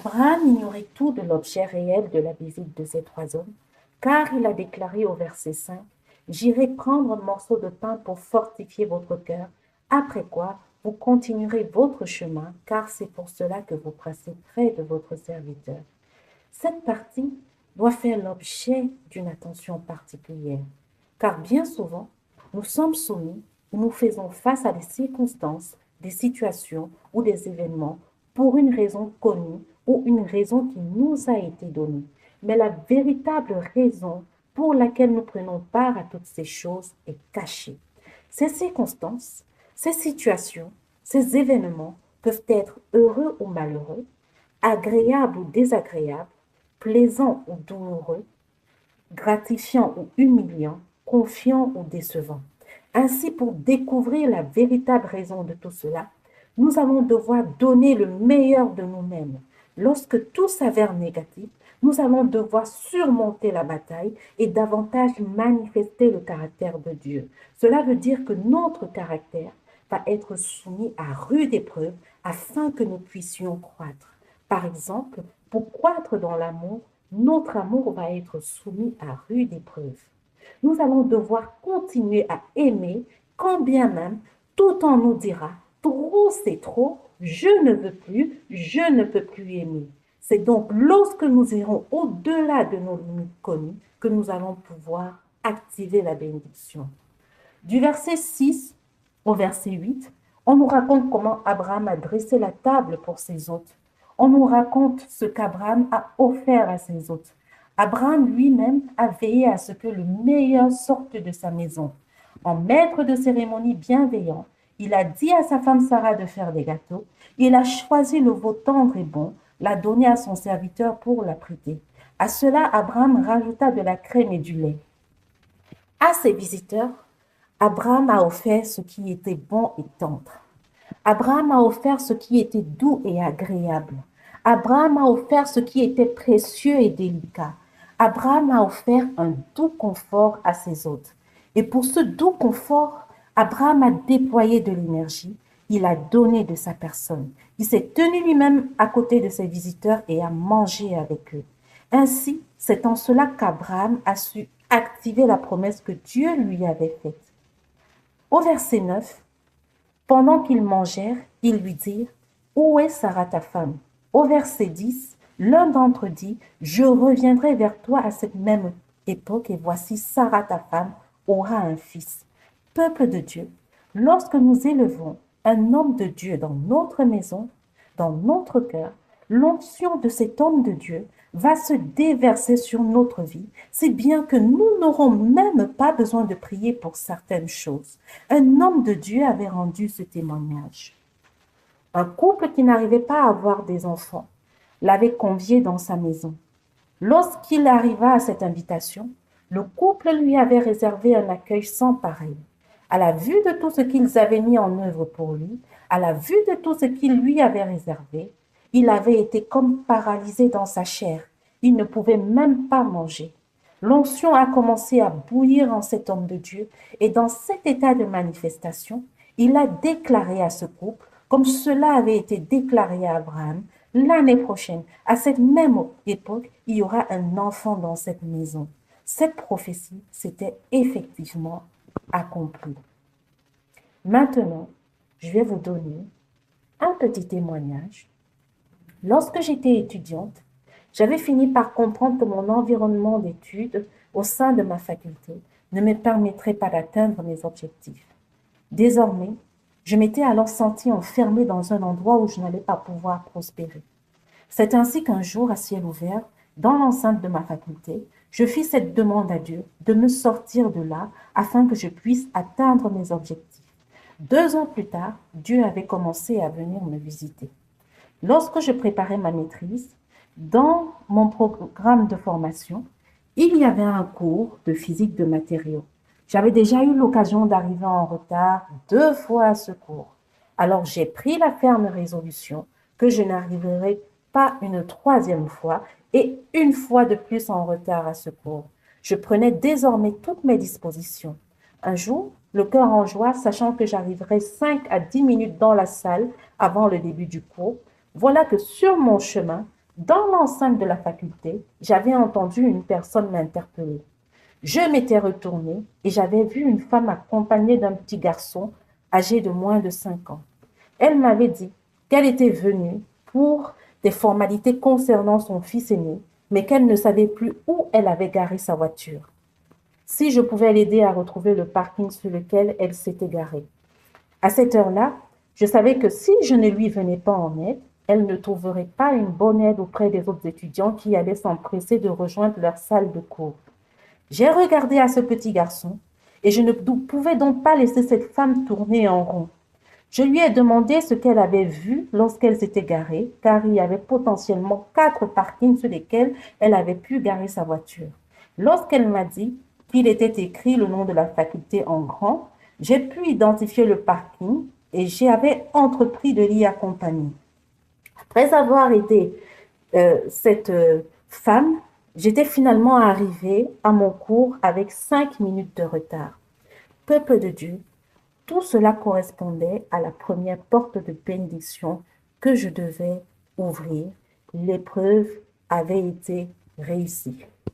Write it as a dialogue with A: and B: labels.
A: Abraham ignorait tout de l'objet réel de la visite de ces trois hommes, car il a déclaré au verset 5, j'irai prendre un morceau de pain pour fortifier votre cœur, après quoi vous continuerez votre chemin, car c'est pour cela que vous passez près de votre serviteur. Cette partie doit faire l'objet d'une attention particulière, car bien souvent, nous sommes soumis ou nous faisons face à des circonstances, des situations ou des événements pour une raison connue ou une raison qui nous a été donnée. Mais la véritable raison pour laquelle nous prenons part à toutes ces choses est cachée. Ces circonstances, ces situations, ces événements peuvent être heureux ou malheureux, agréables ou désagréables, plaisants ou douloureux, gratifiants ou humiliants, confiants ou décevants. Ainsi, pour découvrir la véritable raison de tout cela, nous allons devoir donner le meilleur de nous-mêmes. Lorsque tout s'avère négatif, nous allons devoir surmonter la bataille et davantage manifester le caractère de Dieu. Cela veut dire que notre caractère va être soumis à rude épreuve afin que nous puissions croître. Par exemple, pour croître dans l'amour, notre amour va être soumis à rude épreuve. Nous allons devoir continuer à aimer, quand bien même tout en nous dira, trop c'est trop, je ne veux plus, je ne peux plus aimer. C'est donc lorsque nous irons au-delà de nos limites connues que nous allons pouvoir activer la bénédiction. Du verset 6 au verset 8, on nous raconte comment Abraham a dressé la table pour ses hôtes. On nous raconte ce qu'Abraham a offert à ses hôtes. Abraham lui-même a veillé à ce que le meilleur sorte de sa maison. En maître de cérémonie bienveillant, il a dit à sa femme Sarah de faire des gâteaux. Il a choisi le veau tendre et bon, l'a donné à son serviteur pour l'apprêter. À cela, Abraham rajouta de la crème et du lait. À ses visiteurs, Abraham a offert ce qui était bon et tendre. Abraham a offert ce qui était doux et agréable. Abraham a offert ce qui était précieux et délicat. Abraham a offert un doux confort à ses hôtes. Et pour ce doux confort, Abraham a déployé de l'énergie. Il a donné de sa personne. Il s'est tenu lui-même à côté de ses visiteurs et a mangé avec eux. Ainsi, c'est en cela qu'Abraham a su activer la promesse que Dieu lui avait faite. Au verset 9, pendant qu'ils mangèrent, ils lui dirent, où est Sarah ta femme? Au verset 10, l'un d'entre eux dit, je reviendrai vers toi à cette même époque et voici Sarah ta femme aura un fils. Peuple de Dieu, lorsque nous élevons un homme de Dieu dans notre maison, dans notre cœur, l'onction de cet homme de Dieu va se déverser sur notre vie, si bien que nous n'aurons même pas besoin de prier pour certaines choses. Un homme de Dieu avait rendu ce témoignage. Un couple qui n'arrivait pas à avoir des enfants l'avait convié dans sa maison. Lorsqu'il arriva à cette invitation, le couple lui avait réservé un accueil sans pareil. À la vue de tout ce qu'ils avaient mis en œuvre pour lui, à la vue de tout ce qu'il lui avait réservé, il avait été comme paralysé dans sa chair. Il ne pouvait même pas manger. L'onction a commencé à bouillir en cet homme de Dieu et dans cet état de manifestation, il a déclaré à ce couple, comme cela avait été déclaré à Abraham, l'année prochaine, à cette même époque, il y aura un enfant dans cette maison. Cette prophétie s'était effectivement accomplie. Maintenant, je vais vous donner un petit témoignage. Lorsque j'étais étudiante, j'avais fini par comprendre que mon environnement d'études au sein de ma faculté ne me permettrait pas d'atteindre mes objectifs. Désormais, je m'étais alors sentie enfermée dans un endroit où je n'allais pas pouvoir prospérer. C'est ainsi qu'un jour, à ciel ouvert, dans l'enceinte de ma faculté, je fis cette demande à Dieu de me sortir de là afin que je puisse atteindre mes objectifs. 2 ans plus tard, Dieu avait commencé à venir me visiter. Lorsque je préparais ma maîtrise, dans mon programme de formation, il y avait un cours de physique de matériaux. J'avais déjà eu l'occasion d'arriver en retard 2 fois à ce cours. Alors j'ai pris la ferme résolution que je n'arriverai pas une 3e fois et une fois de plus en retard à ce cours. Je prenais désormais toutes mes dispositions. Un jour, le cœur en joie, sachant que j'arriverai 5 à 10 minutes dans la salle avant le début du cours, voilà que sur mon chemin, Dans l'enceinte de la faculté, j'avais entendu une personne m'interpeller. Je m'étais retournée et j'avais vu une femme accompagnée d'un petit garçon âgé de moins de 5 ans. Elle m'avait dit qu'elle était venue pour des formalités concernant son fils aîné, mais qu'elle ne savait plus où elle avait garé sa voiture. Si je pouvais l'aider à retrouver le parking sur lequel elle s'était garée. À cette heure-là, je savais que si je ne lui venais pas en aide, elle ne trouverait pas une bonne aide auprès des autres étudiants qui allaient s'empresser de rejoindre leur salle de cours. J'ai regardé à ce petit garçon et je ne pouvais donc pas laisser cette femme tourner en rond. Je lui ai demandé ce qu'elle avait vu lorsqu'elle s'était garée, car il y avait potentiellement 4 parkings sur lesquels elle avait pu garer sa voiture. Lorsqu'elle m'a dit qu'il était écrit le nom de la faculté en grand, j'ai pu identifier le parking et j'avais entrepris de l'y accompagner. Après avoir aidé cette femme, j'étais finalement arrivée à mon cours avec 5 minutes de retard. Peuple de Dieu, tout cela correspondait à la première porte de bénédiction que je devais ouvrir. L'épreuve avait été réussie.